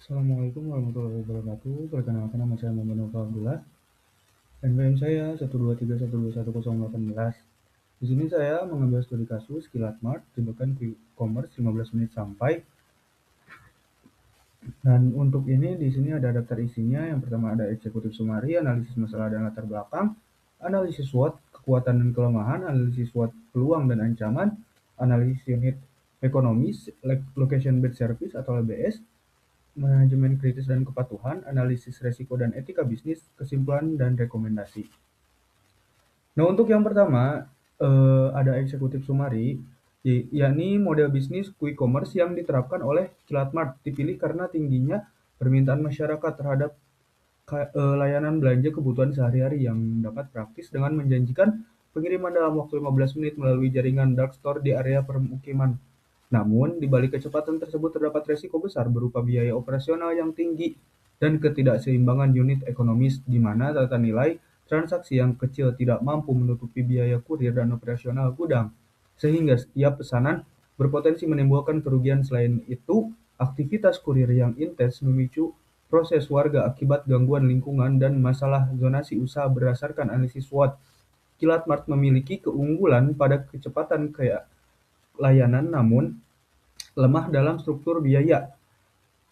Assalamualaikum warahmatullahi wabarakatuh. Perkenalkan nama saya Muhammad Nova Abdullah. NPM saya 123121018. Di sini saya mengambil studi kasus Kilatmart, tindakan e-commerce 15 menit sampai. Dan untuk ini di sini ada daftar isinya. Yang pertama ada eksekutif sumari, analisis masalah dan latar belakang, analisis SWOT, kekuatan dan kelemahan, analisis SWOT peluang dan ancaman, analisis unit ekonomis, location based service atau LBS, manajemen kritis dan kepatuhan, analisis resiko dan etika bisnis, kesimpulan dan rekomendasi. Nah, untuk yang pertama, ada eksekutif sumari, yakni model bisnis quick-commerce yang diterapkan oleh Kilatmart dipilih karena tingginya permintaan masyarakat terhadap layanan belanja kebutuhan sehari-hari yang dapat praktis dengan menjanjikan pengiriman dalam waktu 15 menit melalui jaringan dark store di area permukiman. Namun, di balik kecepatan tersebut terdapat resiko besar berupa biaya operasional yang tinggi dan ketidakseimbangan unit ekonomis di mana tata nilai transaksi yang kecil tidak mampu menutupi biaya kurir dan operasional gudang, sehingga setiap pesanan berpotensi menimbulkan kerugian. Selain itu, aktivitas kurir yang intens memicu proses warga akibat gangguan lingkungan dan masalah zonasi usaha berdasarkan analisis SWOT. Kilatmart memiliki keunggulan pada kecepatan layanan namun lemah dalam struktur biaya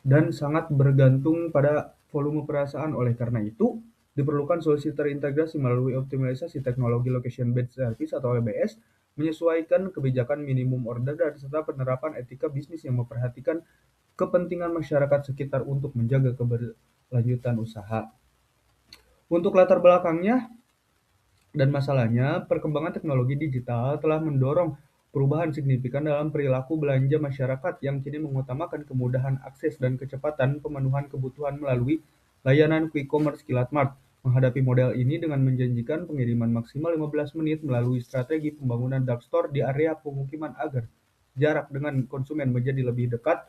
dan sangat bergantung pada volume perasaan. Oleh karena itu, diperlukan solusi terintegrasi melalui optimalisasi teknologi location based service atau LBS, menyesuaikan kebijakan minimum order dan serta penerapan etika bisnis yang memperhatikan kepentingan masyarakat sekitar untuk menjaga keberlanjutan usaha. Untuk latar belakangnya dan masalahnya, perkembangan teknologi digital telah mendorong perubahan signifikan dalam perilaku belanja masyarakat yang kini mengutamakan kemudahan akses dan kecepatan pemenuhan kebutuhan melalui layanan quick commerce Kilatmart. Menghadapi model ini dengan menjanjikan pengiriman maksimal 15 menit melalui strategi pembangunan dark store di area pemukiman agar jarak dengan konsumen menjadi lebih dekat.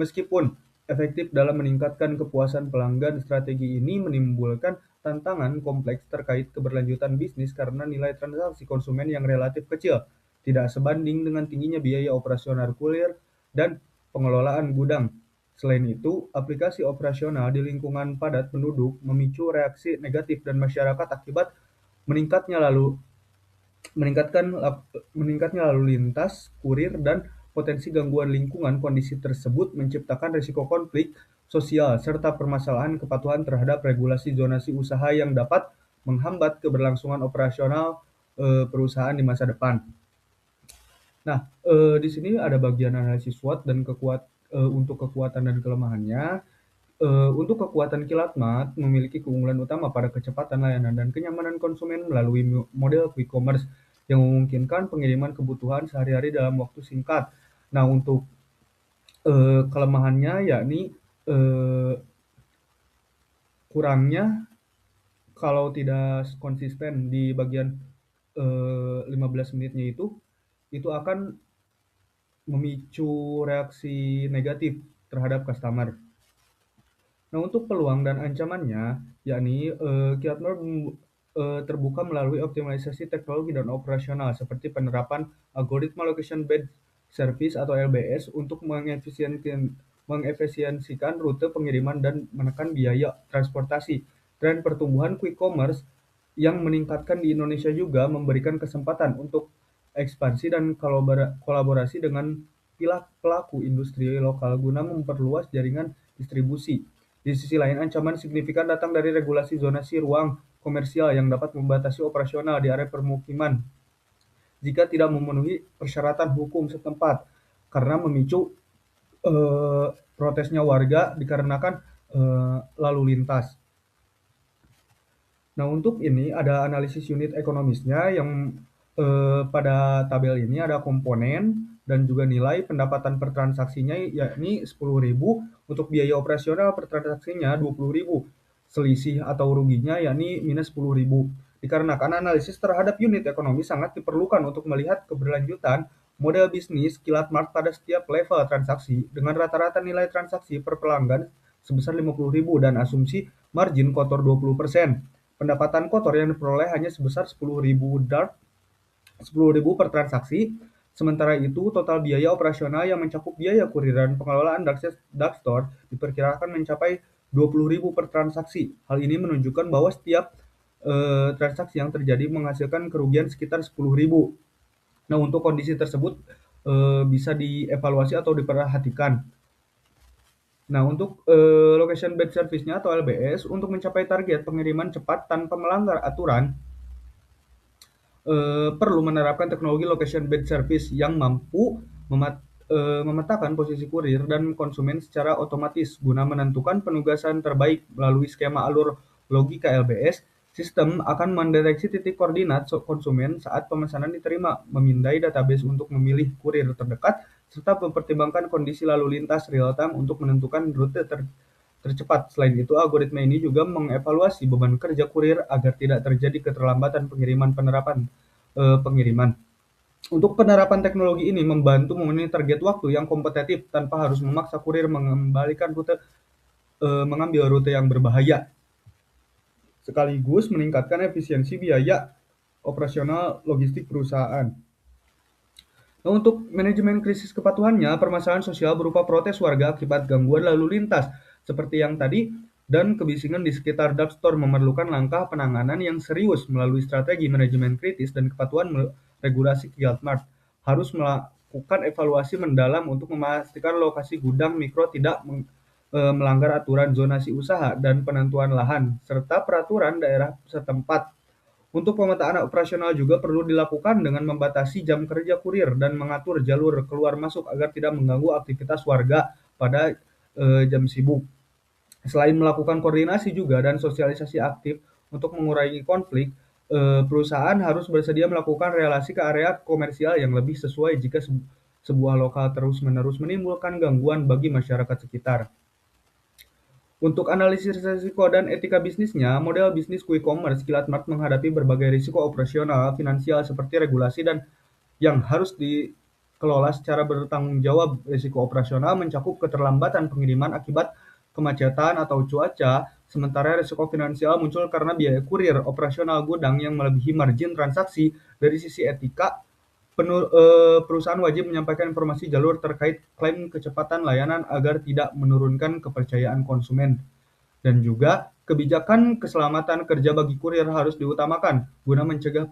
Meskipun efektif dalam meningkatkan kepuasan pelanggan, strategi ini menimbulkan tantangan kompleks terkait keberlanjutan bisnis karena nilai transaksi konsumen yang relatif kecil, tidak sebanding dengan tingginya biaya operasional kurir dan pengelolaan gudang. Selain itu, aplikasi operasional di lingkungan padat penduduk memicu reaksi negatif dan masyarakat akibat meningkatnya lalu meningkatnya lalu lintas, kurir, dan potensi gangguan lingkungan. Kondisi tersebut menciptakan risiko konflik sosial serta permasalahan kepatuhan terhadap regulasi zonasi usaha yang dapat menghambat keberlangsungan operasional perusahaan di masa depan. Nah, di sini ada bagian analisis SWOT dan untuk kekuatan dan kelemahannya. Untuk kekuatan Kilatmart memiliki keunggulan utama pada kecepatan layanan dan kenyamanan konsumen melalui model quick commerce yang memungkinkan pengiriman kebutuhan sehari-hari dalam waktu singkat. Nah, untuk kelemahannya yakni kurangnya kalau tidak konsisten di bagian 15 menitnya itu akan memicu reaksi negatif terhadap customer. Nah, untuk peluang dan ancamannya, yakni Kiatmer terbuka melalui optimalisasi teknologi dan operasional seperti penerapan algoritma location based service atau LBS untuk mengefisiensikan rute pengiriman dan menekan biaya transportasi. Tren pertumbuhan quick commerce yang meningkatkan di Indonesia juga memberikan kesempatan untuk ekspansi dan kolaborasi dengan pelaku industri lokal guna memperluas jaringan distribusi. Di sisi lain, ancaman signifikan datang dari regulasi zonasi ruang komersial yang dapat membatasi operasional di area permukiman jika tidak memenuhi persyaratan hukum setempat, karena memicu protesnya warga dikarenakan lalu lintas. Nah, untuk ini ada analisis unit ekonomisnya yang pada tabel ini ada komponen dan juga nilai pendapatan per transaksinya yakni 10.000, untuk biaya operasional per transaksinya 20.000, selisih atau ruginya yakni minus 10.000. Dikarenakan analisis terhadap unit ekonomi sangat diperlukan untuk melihat keberlanjutan model bisnis Kilatmart pada setiap level transaksi dengan rata-rata nilai transaksi per pelanggan sebesar 50.000 dan asumsi margin kotor 20%. Pendapatan kotor yang diperoleh hanya sebesar 10.000 per transaksi Sementara itu, total biaya operasional yang mencakup biaya kurir dan pengelolaan dark store diperkirakan mencapai 20.000 per transaksi. Hal ini menunjukkan bahwa setiap transaksi yang terjadi menghasilkan kerugian sekitar 10.000. Nah, untuk kondisi tersebut bisa dievaluasi atau diperhatikan. Nah, untuk location based service-nya atau LBS, untuk mencapai target pengiriman cepat tanpa melanggar aturan, perlu menerapkan teknologi location based service yang mampu memetakan posisi kurir dan konsumen secara otomatis guna menentukan penugasan terbaik melalui skema alur logika LBS. Sistem akan mendeteksi titik koordinat konsumen saat pemesanan diterima, memindai database untuk memilih kurir terdekat, serta mempertimbangkan kondisi lalu lintas real-time untuk menentukan rute tercepat. Selain itu, algoritma ini juga mengevaluasi beban kerja kurir agar tidak terjadi keterlambatan pengiriman. Untuk penerapan teknologi ini membantu memenuhi target waktu yang kompetitif tanpa harus memaksa kurir mengambil rute yang berbahaya, sekaligus meningkatkan efisiensi biaya operasional logistik perusahaan. Nah, untuk manajemen krisis kepatuhannya, permasalahan sosial berupa protes warga akibat gangguan lalu lintas, seperti yang tadi, dan kebisingan di sekitar dark store memerlukan langkah penanganan yang serius melalui strategi manajemen kritis dan kepatuhan regulasi Kiatmart. Harus melakukan evaluasi mendalam untuk memastikan lokasi gudang mikro tidak melanggar aturan zonasi usaha dan penentuan lahan, serta peraturan daerah setempat. Untuk pemetaan operasional juga perlu dilakukan dengan membatasi jam kerja kurir dan mengatur jalur keluar masuk agar tidak mengganggu aktivitas warga pada jam sibuk. Selain melakukan koordinasi juga dan sosialisasi aktif untuk mengurangi konflik, perusahaan harus bersedia melakukan relasi ke area komersial yang lebih sesuai jika sebuah lokal terus-menerus menimbulkan gangguan bagi masyarakat sekitar. Untuk analisis risiko dan etika bisnisnya, model bisnis quick commerce Kilatmart menghadapi berbagai risiko operasional, finansial seperti regulasi dan yang harus dikelola secara bertanggung jawab. Risiko operasional mencakup keterlambatan pengiriman akibat kemacetan atau cuaca, sementara risiko finansial muncul karena biaya kurir operasional gudang yang melebihi margin transaksi. Dari sisi etika, perusahaan wajib menyampaikan informasi jalur terkait klaim kecepatan layanan agar tidak menurunkan kepercayaan konsumen. Dan juga kebijakan keselamatan kerja bagi kurir harus diutamakan guna mencegah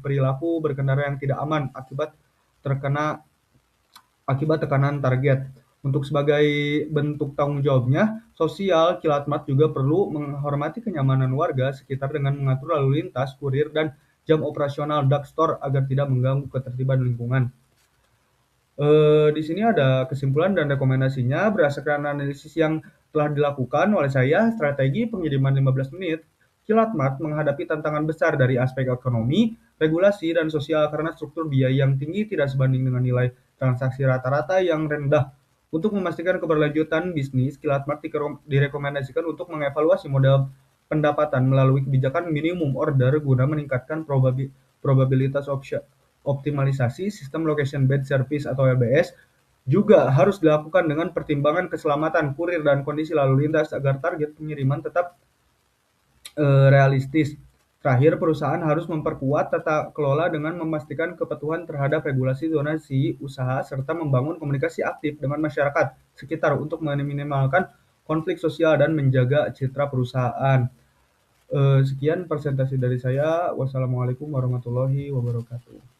perilaku berkendara yang tidak aman akibat tekanan target. Untuk sebagai bentuk tanggung jawabnya, sosial, Kilatmart juga perlu menghormati kenyamanan warga sekitar dengan mengatur lalu lintas, kurir, dan jam operasional dark store agar tidak mengganggu ketertiban lingkungan. Di sini ada kesimpulan dan rekomendasinya berdasarkan analisis yang telah dilakukan oleh saya. Strategi pengiriman 15 menit Kilatmart menghadapi tantangan besar dari aspek ekonomi, regulasi, dan sosial karena struktur biaya yang tinggi tidak sebanding dengan nilai transaksi rata-rata yang rendah. Untuk memastikan keberlanjutan bisnis, Kilatmart direkomendasikan untuk mengevaluasi model pendapatan melalui kebijakan minimum order guna meningkatkan probabilitas optimalisasi. Sistem location based service atau LBS juga harus dilakukan dengan pertimbangan keselamatan kurir dan kondisi lalu lintas agar target pengiriman tetap realistis. Terakhir, perusahaan harus memperkuat tata kelola dengan memastikan kepatuhan terhadap regulasi zonasi usaha serta membangun komunikasi aktif dengan masyarakat sekitar untuk meminimalkan konflik sosial dan menjaga citra perusahaan. Sekian presentasi dari saya. Wassalamualaikum warahmatullahi wabarakatuh.